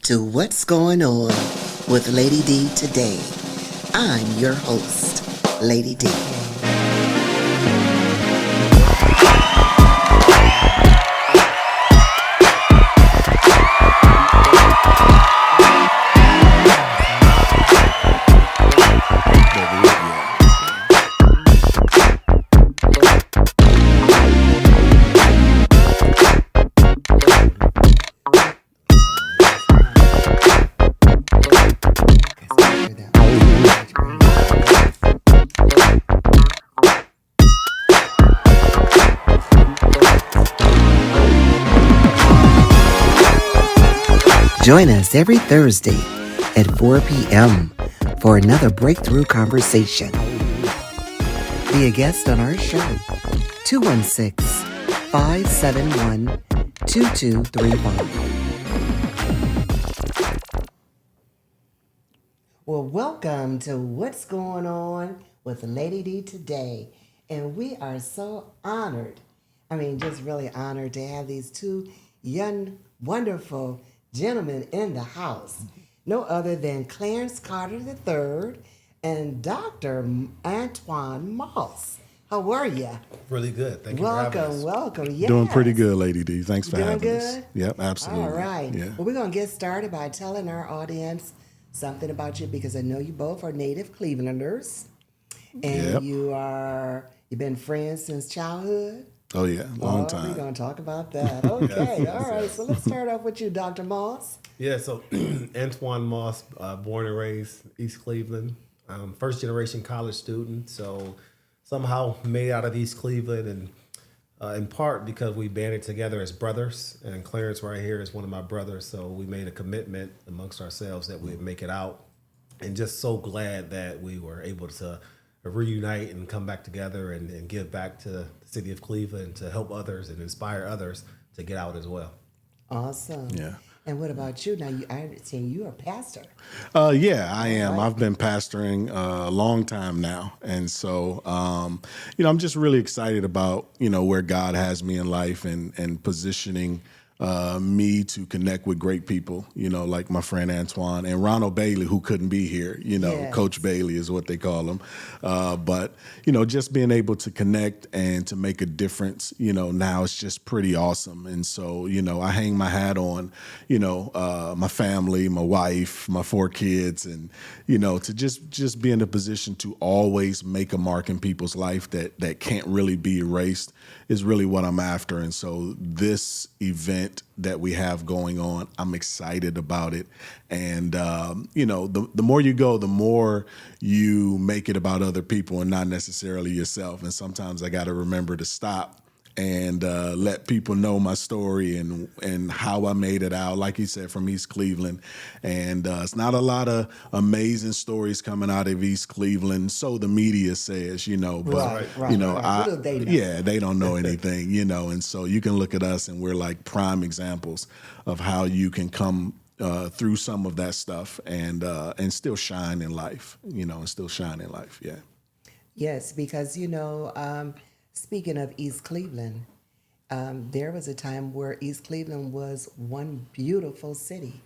to What's Going On with Lady D today. I'm your host, Lady D. Join us every Thursday at 4 p.m. for another breakthrough conversation. Be a guest on our show, 216-571-2235. Well, welcome to What's Going On with Lady D today. And we are so honored, just really honored to have these two young, wonderful gentlemen in the house. No other than Clarence Carter III and Dr. Anrtoine Moss. How are you? Really good. Thank you for having us. Welcome. Yes. Doing pretty good, Lady D. Thanks for having good? us. Yep, absolutely. All right. Yeah. Well, we're going to get started by telling our audience something about you because I know you both are native Clevelanders. And Yep. you've been friends since childhood. Oh, yeah. Long time. We're going to talk about that. Okay. All right. So let's start off with you, Dr. Moss. Yeah, so Anrtoine Moss, born and raised East Cleveland, first generation college student. So somehow made out of East Cleveland, and in part because we banded together as brothers. And Clarence right here is one of my brothers. So we made a commitment amongst ourselves that we'd make it out. And just so glad that we were able to reunite and come back together and give back to the city of Cleveland to help others and inspire others to get out as well. Awesome. Yeah. And what about you? Now, I understand you're a pastor. Yeah, I am. Right. I've been pastoring a long time now. And so, I'm just really excited about, where God has me in life and positioning me to connect with great people, like my friend Anrtoine and Ronald Bailey, who couldn't be here, Yes. Coach Bailey is what they call him. But just being able to connect and to make a difference, now it's just pretty awesome. And so, I hang my hat on, my family, my wife, my 4 kids, and, to just be in a position to always make a mark in people's life that can't really be erased is really what I'm after. And so this event that we have going on, I'm excited about it. And, the more you go, the more you make it about other people and not necessarily yourself. And sometimes I got to remember to stop and let people know my story and how I made it out, like you said, from East Cleveland. And it's not a lot of amazing stories coming out of East Cleveland, so the media says, but, Right. Little they know. yeah, they don't know anything, and so you can look at us and we're like prime examples of how you can come through some of that stuff and still shine in life, and still shine in life, yeah. Yes, because, speaking of East Cleveland, there was a time where East Cleveland was one beautiful city.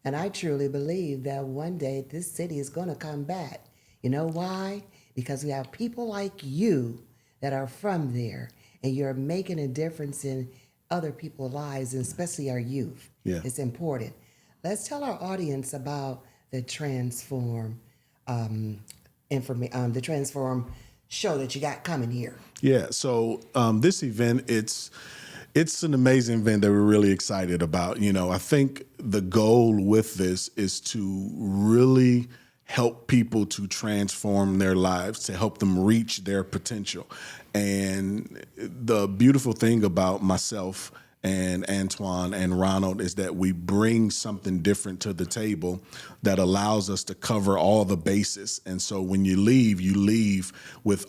And I truly believe that one day this city is going to come back. You know why? Because we have people like you that are from there, and you're making a difference in other people's lives, and especially our youth. Yeah. It's important. Let's tell our audience about the Transform the Transform show that you got coming here. Yeah, so this event, it's an amazing event that we're really excited about. I think the goal with this is to really help people to transform their lives, to help them reach their potential. And the beautiful thing about myself and Anrtoine and Ronald is that we bring something different to the table that allows us to cover all the bases. And so when you leave with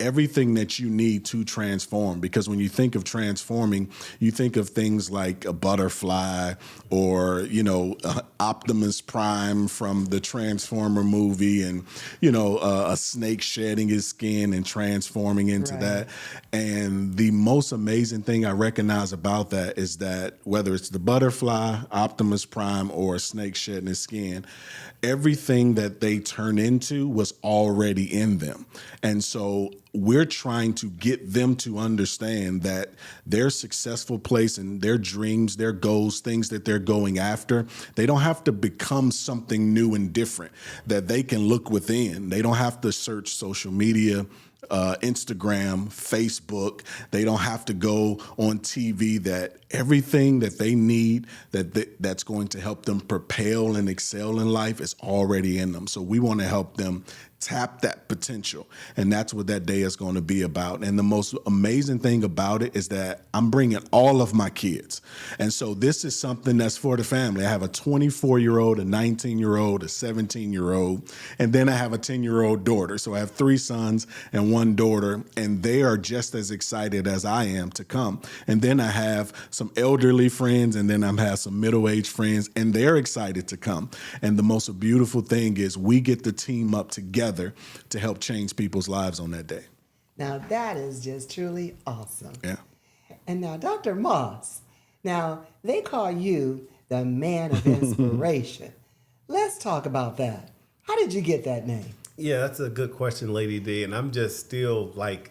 everything that you need to transform. Because when you think of transforming, you think of things like a butterfly or, Optimus Prime from the Transformer movie and, a snake shedding his skin and transforming into Right. that. And the most amazing thing I recognize about that that is that whether it's the butterfly, Optimus Prime, or a snake shedding his skin, everything that they turn into was already in them. And so we're trying to get them to understand that their successful place and their dreams, their goals, things that they're going after, they don't have to become something new and different, that they can look within. They don't have to search social media, Instagram, Facebook. They don't have to go on TV. That everything that they need that's going to help them propel and excel in life is already in them. So we want to help them tap that potential. And that's what that day is going to be about. And the most amazing thing about it is that I'm bringing all of my kids. And so this is something that's for the family. I have a 24-year-old, a 19-year-old, a 17-year-old, and then I have a 10-year-old daughter. So I have 3 sons and 1 daughter, and they are just as excited as I am to come. And then I have some elderly friends, and then I have some middle-aged friends, and they're excited to come. And the most beautiful thing is we get to team up together to help change people's lives on that day. Now, that is just truly awesome. Yeah. And now, Dr. Moss, now they call you the man of inspiration. Let's talk about that. How did you get that name? Yeah, that's a good question, Lady D. And I'm just still like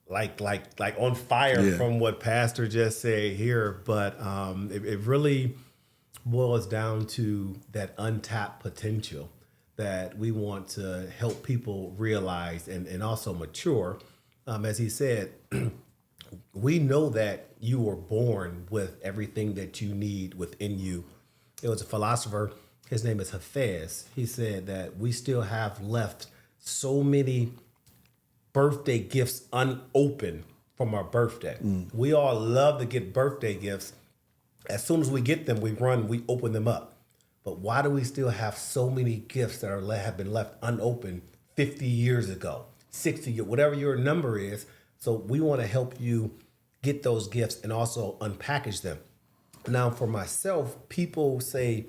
on fire from what Pastor just said here. But it really boils down to that untapped potential that we want to help people realize and also mature. As he said, we know that you were born with everything that you need within you. There was a philosopher, his name is Hafez. He said that we still have left so many birthday gifts unopened from our birthday. We all love to get birthday gifts. As soon as we get them, we open them up. But why do we still have so many gifts that have been left unopened 50 years ago, 60 years, whatever your number is? So we want to help you get those gifts and also unpackage them. Now, for myself, people say,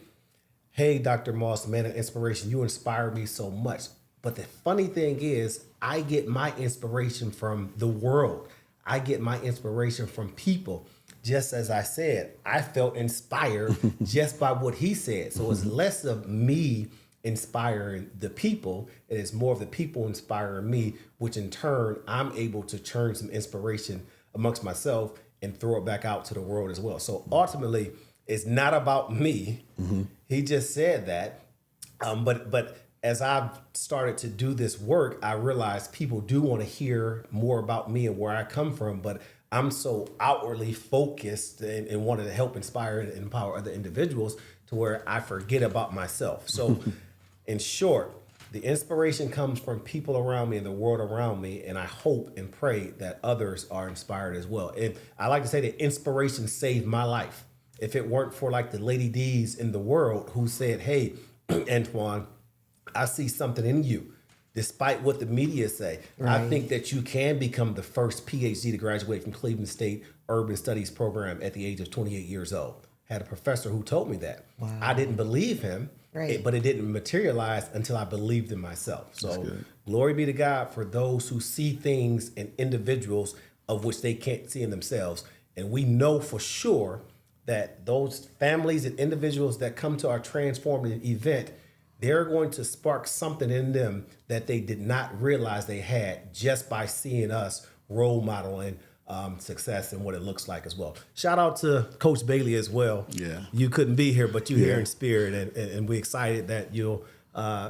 hey, Dr. Moss, man of inspiration, you inspire me so much. But the funny thing is, I get my inspiration from the world. I get my inspiration from people. Just as I said, I felt inspired just by what he said. So it's less of me inspiring the people. It is more of the people inspiring me, which in turn, I'm able to turn some inspiration amongst myself and throw it back out to the world as well. So ultimately, it's not about me. He just said that. But as I've started to do this work, I realized people do want to hear more about me and where I come from. But I'm so outwardly focused and wanted to help inspire and empower other individuals to where I forget about myself. So in short, the inspiration comes from people around me and the world around me. And I hope and pray that others are inspired as well. And I like to say that inspiration saved my life. If it weren't for like the Lady D's in the world who said, hey, Anrtoine, I see something in you. Despite what the media say, right. I think that you can become the first PhD to graduate from Cleveland State Urban Studies program at the age of 28 years old. Had a professor who told me that. Wow. I didn't believe him, but it didn't materialize until I believed in myself. So glory be to God for those who see things in individuals of which they can't see in themselves. And we know for sure that those families and individuals that come to our transformative event, they're going to spark something in them that they did not realize they had just by seeing us role modeling success and what it looks like as well. Shout out to Coach Bailey as well. Yeah, you couldn't be here, but you're here in spirit, and we're excited that you'll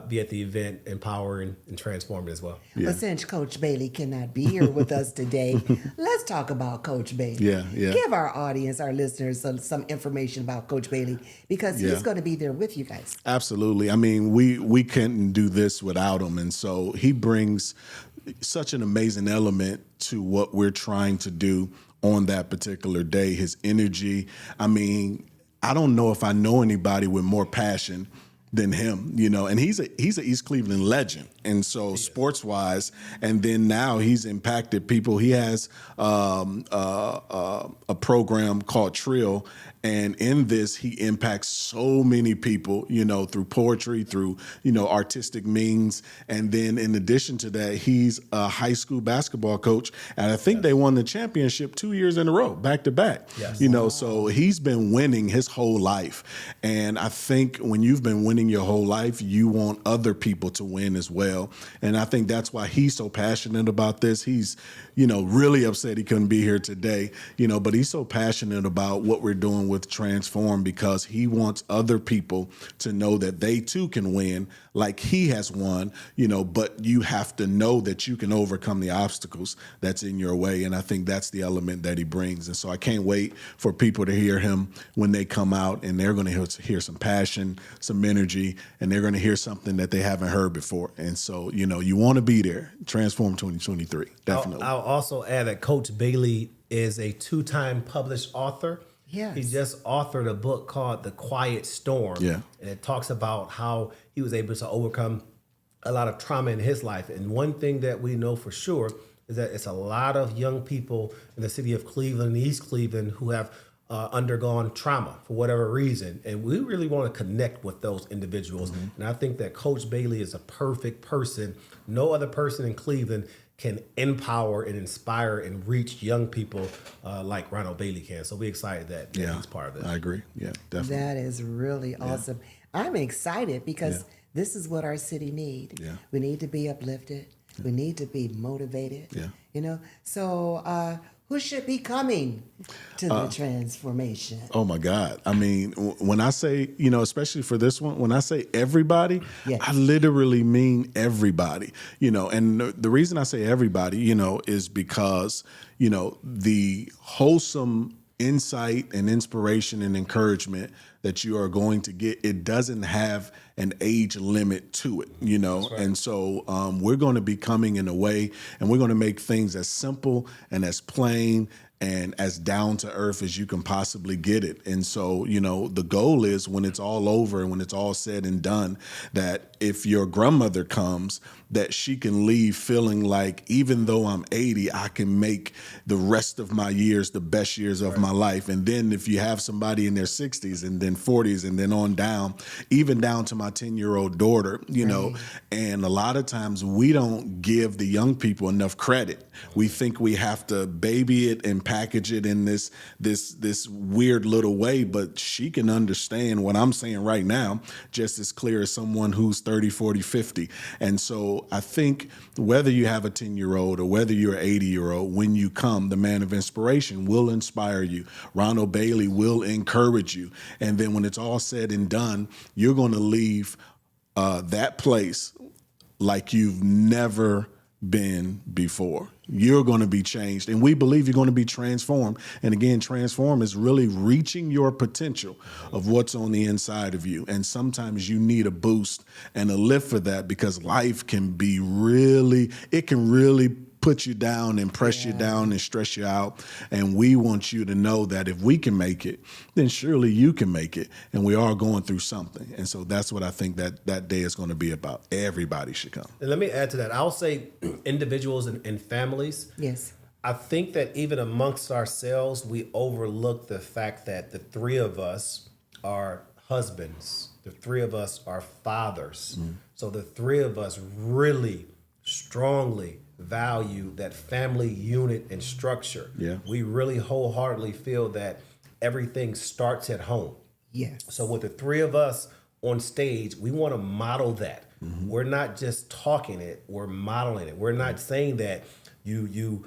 be at the event, empowering and transforming as well. But since Coach Bailey cannot be here with us today, let's talk about Coach Bailey. Give our audience, our listeners, some information about Coach Bailey, because he's going to be there with you guys. Absolutely. I mean, we couldn't do this without him. And so he brings such an amazing element to what we're trying to do on that particular day. His energy. I mean, I don't know if I know anybody with more passion than him, you know, and he's a East Cleveland legend. And so sports wise, and then now he's impacted people. He has a program called Trill, And in this, he impacts so many people, through poetry, through, artistic means. And then in addition to that, he's a high school basketball coach. And I think they won the championship 2 years in a row, back to back. Yes. So he's been winning his whole life. And I think when you've been winning your whole life, you want other people to win as well. And I think that's why he's so passionate about this. He's, really upset he couldn't be here today, but he's so passionate about what we're doing with Transform because he wants other people to know that they too can win like he has won, but you have to know that you can overcome the obstacles that's in your way. And I think that's the element that he brings. And so I can't wait for people to hear him when they come out, and they're going to hear some passion, some energy, and they're going to hear something that they haven't heard before. And so, you want to be there. Transform 2023, definitely. I'll also add that Coach Bailey is a 2-time published author. Yes. He just authored a book called The Quiet Storm. Yeah. And it talks about how he was able to overcome a lot of trauma in his life. And one thing that we know for sure is that it's a lot of young people in the city of Cleveland, East Cleveland, who have undergone trauma for whatever reason. And we really want to connect with those individuals. And I think that Coach Bailey is a perfect person. No other person in Cleveland can empower and inspire and reach young people like Ronald Bailey can. So we're excited that he's part of this. I agree. Yeah, definitely. That is really awesome. I'm excited because this is what our city needs. Yeah. We need to be uplifted. We need to be motivated. Yeah. So who should be coming to the transformation? Oh my God. I mean, when I say, especially for this one, when I say everybody, Yes. I literally mean everybody, and the reason I say everybody, is because, the wholesome insight and inspiration and encouragement that you are going to get, it doesn't have an age limit to it, Right. And so we're going to be coming in a way, and we're going to make things as simple and as plain and as down to earth as you can possibly get it. And so, the goal is when it's all over and when it's all said and done, that if your grandmother comes, that she can leave feeling like, even though I'm 80, I can make the rest of my years the best years of my life. And then if you have somebody in their 60s and then 40s and then on down, even down to my 10-year-old daughter, and a lot of times we don't give the young people enough credit. We think we have to baby it and package it in this weird little way, but she can understand what I'm saying right now just as clear as someone who's 30, 40, 50. And so I think whether you have a 10-year-old or whether you're an 80-year-old, when you come, the man of inspiration will inspire you. Ronald Bailey will encourage you. And then when it's all said and done, you're going to leave that place like you've never been before. You're going to be changed, and we believe you're going to be transformed. And again, transform is really reaching your potential of what's on the inside of you. And sometimes you need a boost and a lift for that, because life can be really put you down and press you down and stress you out. And we want you to know that if we can make it, then surely you can make it. And we are going through something. And so that's what I think that day is going to be about. Everybody should come. And let me add to that. I'll say individuals and families. Yes. I think that even amongst ourselves, we overlook the fact that the three of us are husbands. The three of us are fathers. So the three of us really strongly value that family unit and structure. Yeah. We really wholeheartedly feel that everything starts at home. Yes. So with the three of us on stage, we want to model that. We're not just talking it, we're modeling it. We're not saying that you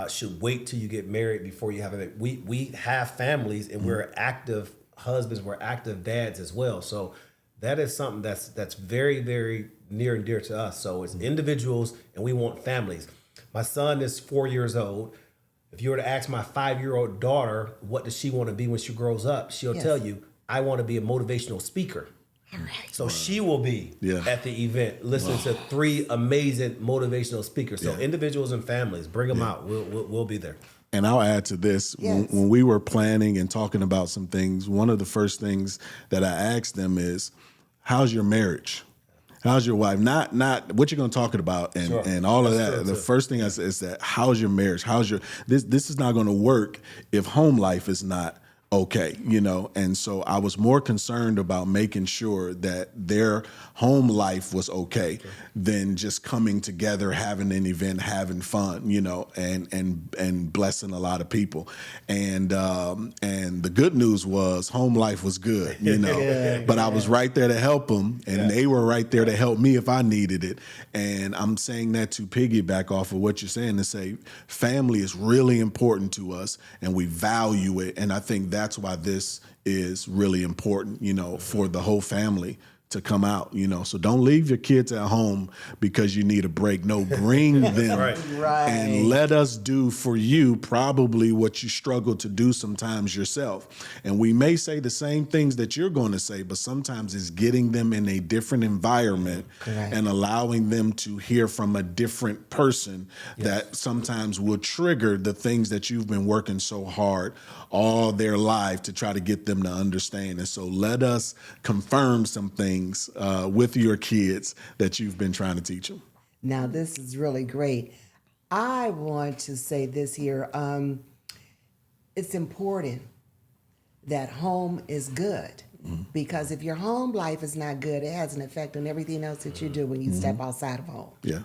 should wait till you get married before you have a baby. We have families, and we're active husbands, we're active dads as well. So that is something that's very, very near and dear to us. So it's individuals, and we want families. My son is 4 years old. If you were to ask my 5-year-old daughter, what does she want to be when she grows up? She'll tell you, I want to be a motivational speaker. All right. So she will be at the event listening to 3 amazing motivational speakers. So individuals and families, bring them out. We'll be there. And I'll add to this. Yes. When we were planning and talking about some things, one of the first things that I asked them is, how's your marriage? How's your wife? Not what you're going to talk about and all of that. The first thing I said is that, how's your marriage? This is not going to work if home life is not okay, and so I was more concerned about making sure that their home life was okay than just coming together, having an event, having fun, and blessing a lot of people. And the good news was home life was good, but I was right there to help them, and they were right there to help me if I needed it. And I'm saying that to piggyback off of what you're saying, to say family is really important to us and we value it. And I think that's why this is really important, for the whole family to come out, so don't leave your kids at home because you need a break. No, bring them Right. and let us do for you probably what you struggle to do sometimes yourself. And we may say the same things that you're going to say, but sometimes it's getting them in a different environment and allowing them to hear from a different person that sometimes will trigger the things that you've been working so hard all their life to try to get them to understand. And so let us confirm some things with your kids that you've been trying to teach them. Now, this is really great. I want to say this here. It's important that home is good, because if your home life is not good, it has an effect on everything else that you do when you step outside of home. Yeah.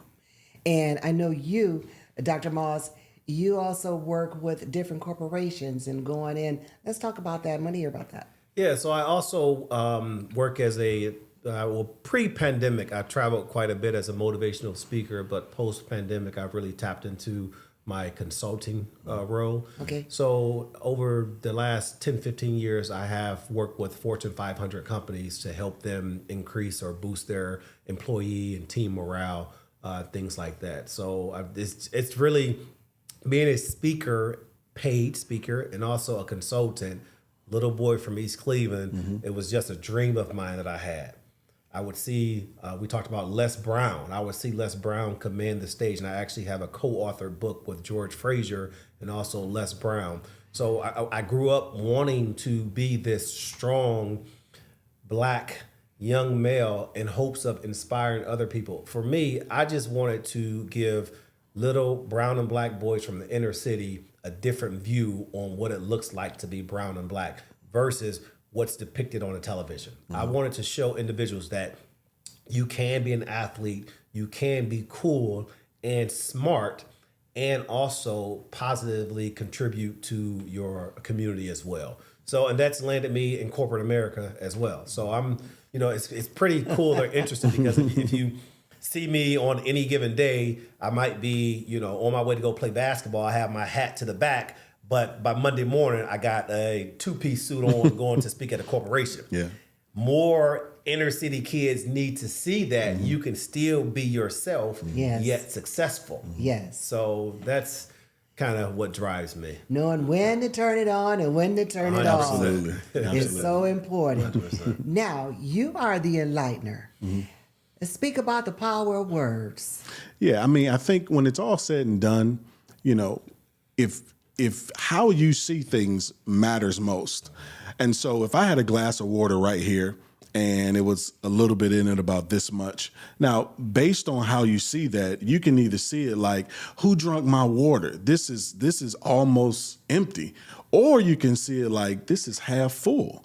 And I know you, Dr. Moss, you also work with different corporations and going in. Let's talk about that. I want to hear about that. Yeah, so I also work as pre-pandemic, I traveled quite a bit as a motivational speaker, but post-pandemic, I've really tapped into my consulting role. Okay. So over the last 10, 15 years, I have worked with Fortune 500 companies to help them increase or boost their employee and team morale, things like that. So it's really being a speaker, paid speaker, and also a consultant. Little boy from East Cleveland, it was just a dream of mine that I had. I would see, we talked about Les Brown. I would see Les Brown command the stage, and I actually have a co-authored book with George Frazier and also Les Brown. So I grew up wanting to be this strong Black young male in hopes of inspiring other people. For me, I just wanted to give little brown and Black boys from the inner city a different view on what it looks like to be brown and Black versus what's depicted on the television. I wanted to show individuals that you can be an athlete, you can be cool and smart, and also positively contribute to your community as well. So, and that's landed me in corporate America as well. So I'm, it's pretty cool or interesting because if you see me on any given day, I might be, on my way to go play basketball. I have my hat to the back, but by Monday morning, I got a two-piece suit on going to speak at a corporation. Yeah. More inner city kids need to see that you can still be yourself, yet successful. Yes. So that's kind of what drives me. Knowing when to turn it on and when to turn it off. Absolutely. It's so important. Now, you are the enlightener. Speak about the power of words. Yeah, I mean, I think when it's all said and done, if how you see things matters most. And so if I had a glass of water right here and it was a little bit in it about this much. Now, based on how you see that, you can either see it like, who drunk my water? This is almost empty. Or you can see it like, this is half full.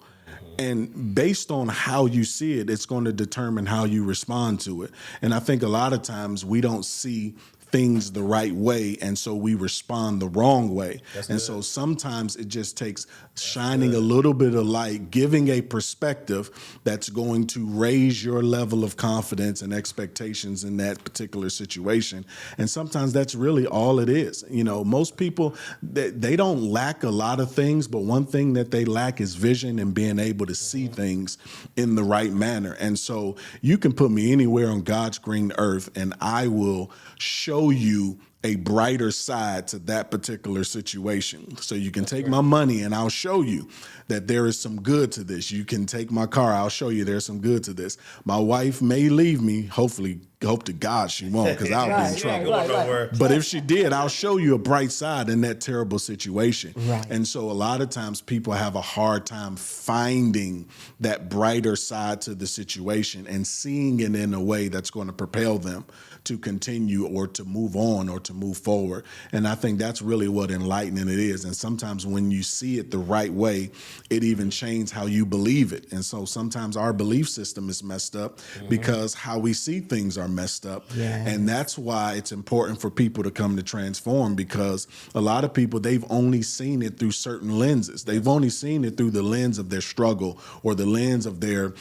And based on how you see it, it's going to determine how you respond to it. And I think a lot of times we don't see things the right way, and so we respond the wrong way. So sometimes it just takes shining a little bit of light, giving a perspective that's going to raise your level of confidence and expectations in that particular situation. And sometimes that's really all it is. Most people, they don't lack a lot of things, but one thing that they lack is vision and being able to see things in the right manner. And so you can put me anywhere on God's green earth, and I will show you a brighter side to that particular situation. So you can take my money and I'll show you that there is some good to this. You can take my car, I'll show you there's some good to this. My wife may leave me, hopefully, hope to God she won't, because I'll be in trouble. Right. But if she did, I'll show you a bright side in that terrible situation. Right. And so a lot of times people have a hard time finding that brighter side to the situation and seeing it in a way that's going to propel them to continue or to move on or to to move forward. And I think that's really what enlightening it is. And sometimes when you see it the right way, it even changes how you believe it. And so sometimes our belief system is messed up because how we see things are messed up. Yes. And that's why it's important for people to come to Transform, because a lot of people, they've only seen it through certain lenses. They've only seen it through the lens of their struggle, or the lens of their,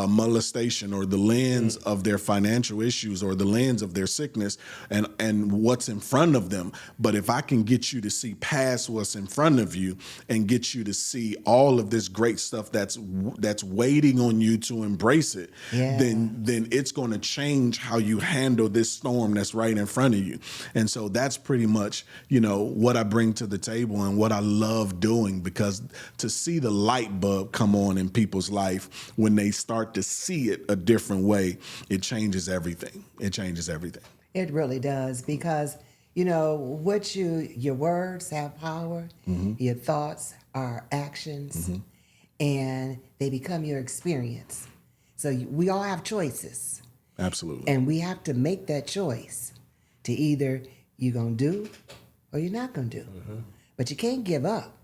molestation, or the lens of their financial issues, or the lens of their sickness, and what's in front of them. But if I can get you to see past what's in front of you and get you to see all of this great stuff that's waiting on you to embrace it, then it's going to change how you handle this storm that's right in front of you. And so that's pretty much, what I bring to the table and what I love doing, because to see the light bulb come on in people's life when they start to see it a different way, it changes everything. It changes everything. It really does, because your words have power, your thoughts are actions, and they become your experience. So we all have choices. Absolutely. And we have to make that choice to either you're going to do or you're not going to do. But you can't give up.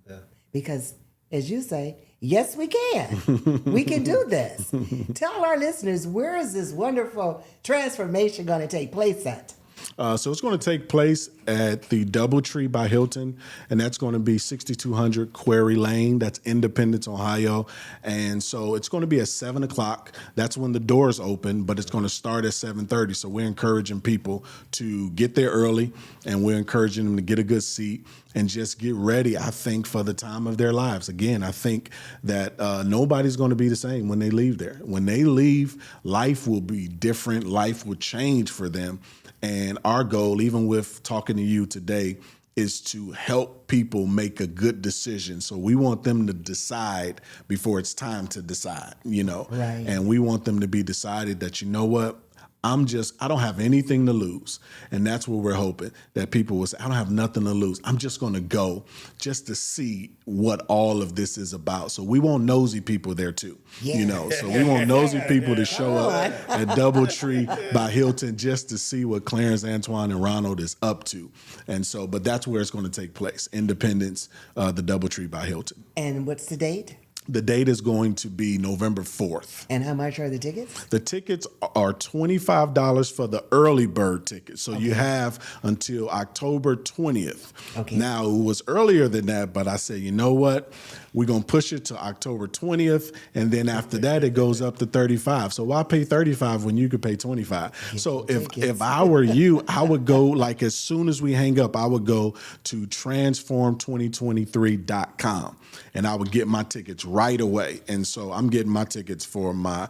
Yeah. Because, as you say, yes, we can. We can do this. Tell our listeners, where is this wonderful transformation going to take place at? So it's going to take place at the DoubleTree by Hilton, and that's going to be 6200 Quarry Lane. That's Independence, Ohio. And so it's going to be at 7 o'clock. That's when the doors open, but it's going to start at 7:30. So we're encouraging people to get there early, and we're encouraging them to get a good seat and just get ready, I think, for the time of their lives. Again, I think that nobody's going to be the same when they leave there. When they leave, life will be different. Life will change for them. And our goal, even with talking to you today, is to help people make a good decision. So we want them to decide before it's time to decide, Right. And we want them to be decided that, what? I don't have anything to lose. And that's what we're hoping, that people will say, I don't have nothing to lose. I'm just going to go just to see what all of this is about. So we want nosy people there too, So we want nosy people to show up at DoubleTree by Hilton just to see what Clarence, Anrtoine, and Ronald is up to. And so, but that's where it's going to take place. Independence, the DoubleTree by Hilton. And what's the date? The date is going to be November 4th. And how much are the tickets? The tickets are $25 for the early bird tickets. So you have until October 20th. Okay. Now, it was earlier than that, but I said, you know what? We're going to push it to October 20th, and then after that, it goes up to $35. So why pay $35 when you could pay $25? So if I were you, I would go, as soon as we hang up, I would go to transform2023.com, and I would get my tickets right away. And so I'm getting my tickets for I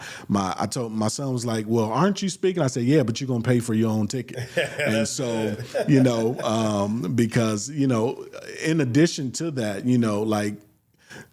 told my son was like, well, aren't you speaking? I said, yeah, but you're going to pay for your own ticket. And so, because, in addition to that,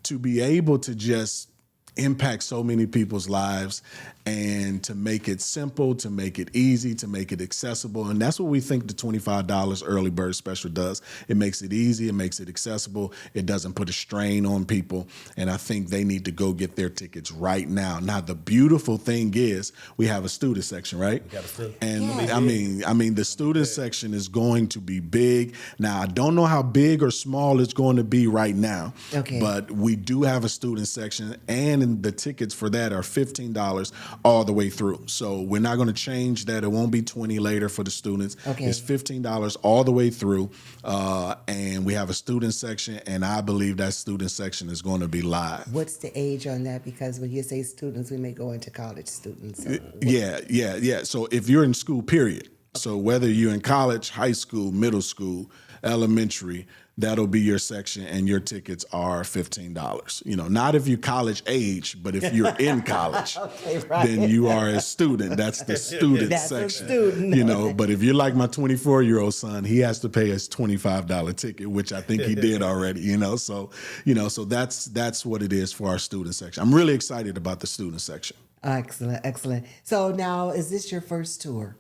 to be able to just impact so many people's lives and to make it simple, to make it easy, to make it accessible. And that's what we think the $25 early bird special does. It makes it easy. It makes it accessible. It doesn't put a strain on people. And I think they need to go get their tickets right now. Now, the beautiful thing is we have a student section, right? We got a student. And I mean, the student section is going to be big. Now, I don't know how big or small it's going to be right now. Okay. But we do have a student section, and the tickets for that are $15 all the way through. So we're not going to change that. It won't be $20 later for the students. Okay. It's $15 all the way through. And we have a student section, and I believe that student section is going to be live. What's the age on that? Because when you say students, we may go into college students. So Yeah. So if you're in school, period. So whether you're in college, high school, middle school, elementary, that'll be your section, and your tickets are $15. Not if you're college age, but if you're in college, Okay, right. then you are a student. That's the student That's a section. student. But if you're like my 24-year-old son, he has to pay his $25 ticket, which I think he did already. So that's what it is for our student section. I'm really excited about the student section. Excellent. So now, is this your first tour?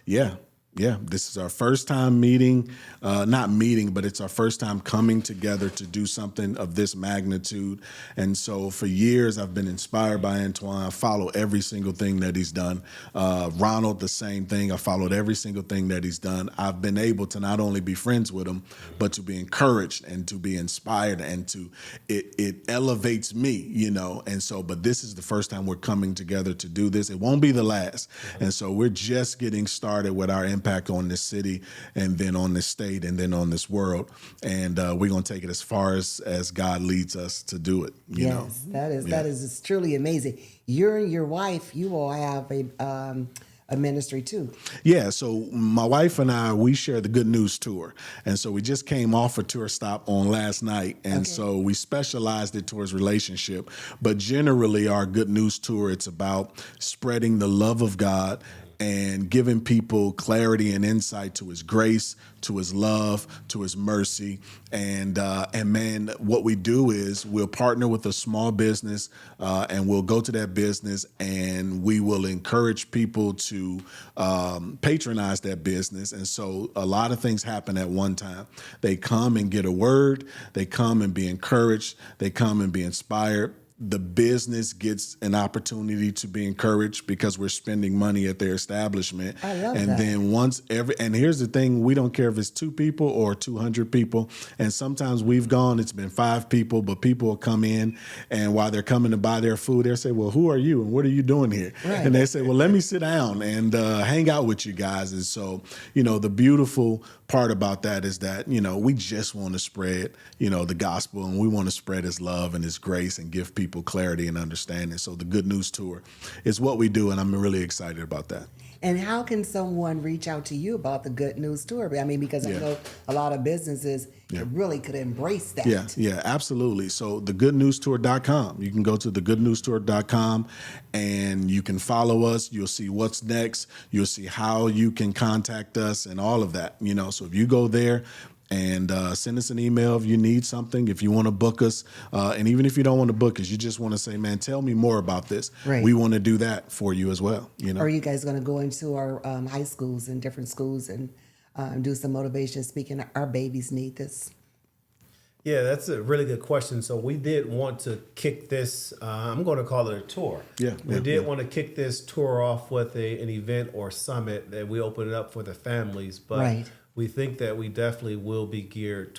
Yeah. Yeah, this is our first time meeting, not meeting, but it's our first time coming together to do something of this magnitude. And so for years, I've been inspired by Anrtoine. I follow every single thing that he's done. Ronald, the same thing. I followed every single thing that he's done. I've been able to not only be friends with him, but to be encouraged and to be inspired, and to it elevates me, you know. And so, but this is the first time we're coming together to do this. It won't be the last. And so we're just getting started with our impact on this city, and then on this state, and then on this world. And we're going to take it as far as God leads us to do it. You know? That is truly amazing. You and your wife, you all have a ministry too. Yeah, so my wife and I, we share the Good News Tour. And so we just came off a tour stop on last night. And so we specialized it towards relationship. But generally, our Good News Tour, it's about spreading the love of God and giving people clarity and insight to his grace, to his love, to his mercy. And man, what we do is we'll partner with a small business, and we'll go to that business, and we will encourage people to patronize that business. And so a lot of things happen at one time. They come and get a word. They come and be encouraged. They come and be inspired. The business gets an opportunity to be encouraged because we're spending money at their establishment. I love and that. then and here's the thing, we don't care if it's 2 people or 200 people. And sometimes we've gone, it's been 5 people, but people will come in, and while they're coming to buy their food, they'll say, well, who are you and what are you doing here? Right. And they say, well, let me sit down and hang out with you guys. And so, you know, the beautiful part about that is that, you know, we just want to spread, you know, the gospel, and we want to spread his love and his grace and give people clarity and understanding. So the Good News Tour is what we do, and I'm really excited about that. And how can someone reach out to you about the Good News Tour? I mean, because I know a lot of businesses really could embrace that. Yeah, absolutely. So thegoodnewstour.com. You can go to thegoodnewstour.com, and you can follow us. You'll see what's next. You'll see how you can contact us and all of that. You know, so if you go there and send us an email if you need something, if you want to book us, and even if you don't want to book us, you just want to say, man, tell me more about this. Right. We want to do that for you as well. You know. Are you guys going to go into our high schools and different schools and do some motivation speaking? Our babies need this. Yeah, that's a really good question. So we did want to kick this, I'm going to call it a tour. We did want to kick this tour off with an event or summit that we open it up for the families. But we think that we definitely will be geared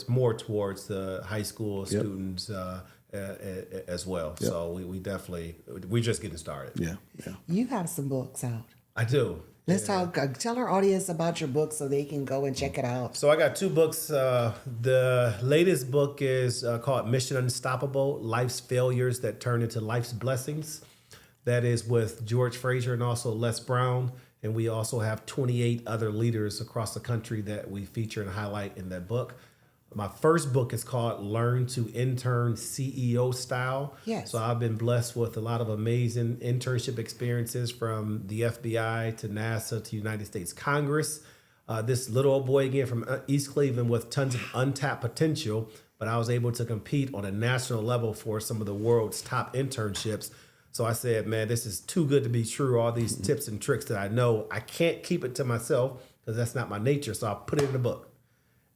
more towards the high school students as well. So we're just getting started. You have some books out. I do. Let's talk. Tell our audience about your book so they can go and check it out. So I got 2 books. The latest book is called Mission Unstoppable: Life's Failures That Turn into Life's Blessings. That is with George Fraser and also Les Brown. And we also have 28 other leaders across the country that we feature and highlight in that book. My first book is called Learn to Intern CEO Style. Yes. So I've been blessed with a lot of amazing internship experiences, from the FBI to NASA to United States Congress. This little old boy again from East Cleveland with tons of untapped potential, but I was able to compete on a national level for some of the world's top internships. So I said, man, this is too good to be true. All these tips and tricks that I know, I can't keep it to myself because that's not my nature. So I put it in a book.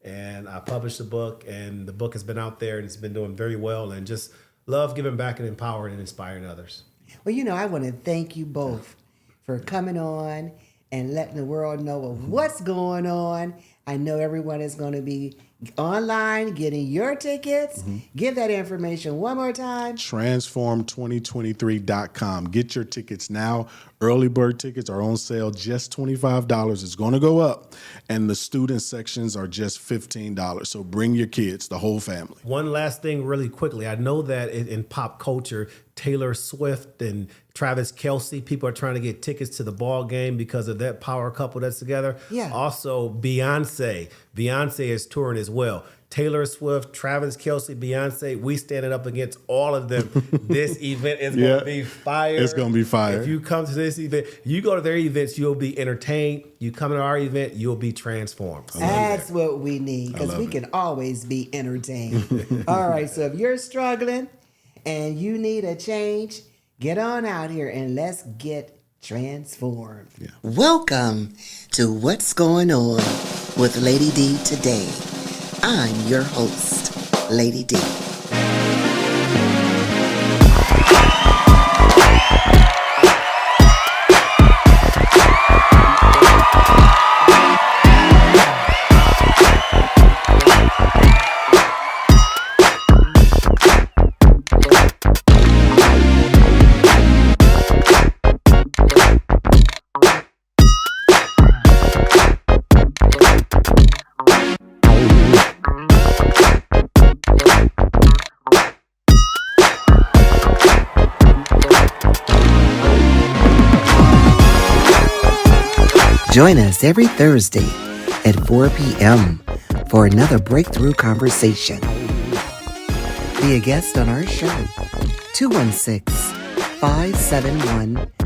And I published the book, and the book has been out there, and it's been doing very well, and just love giving back and empowering and inspiring others. Well, you know, I want to thank you both for coming on and letting the world know of what's going on. I know everyone is going to be online getting your tickets. Give that information one more time. Transform2023.com. Get your tickets now. Early bird tickets are on sale, just $25. It's going to go up. And the student sections are just $15. So bring your kids, the whole family. One last thing really quickly. I know that in pop culture, Taylor Swift and Travis Kelce, people are trying to get tickets to the ball game because of that power couple that's together. Yeah. Also, Beyonce is touring as well. Taylor Swift, Travis Kelce, Beyonce, we standing up against all of them. This event is going to be fire. It's going to be fire. If you come to this event, you go to their events, you'll be entertained. You come to our event, you'll be transformed. That's what we need, because we can always be entertained. All right, so if you're struggling and you need a change, get on out here and let's get transformed. Yeah. Welcome to What's Going On with Lady D today. I'm your host, Lady D. Join us every Thursday at 4 p.m. for another breakthrough conversation. Be a guest on our show, 216-571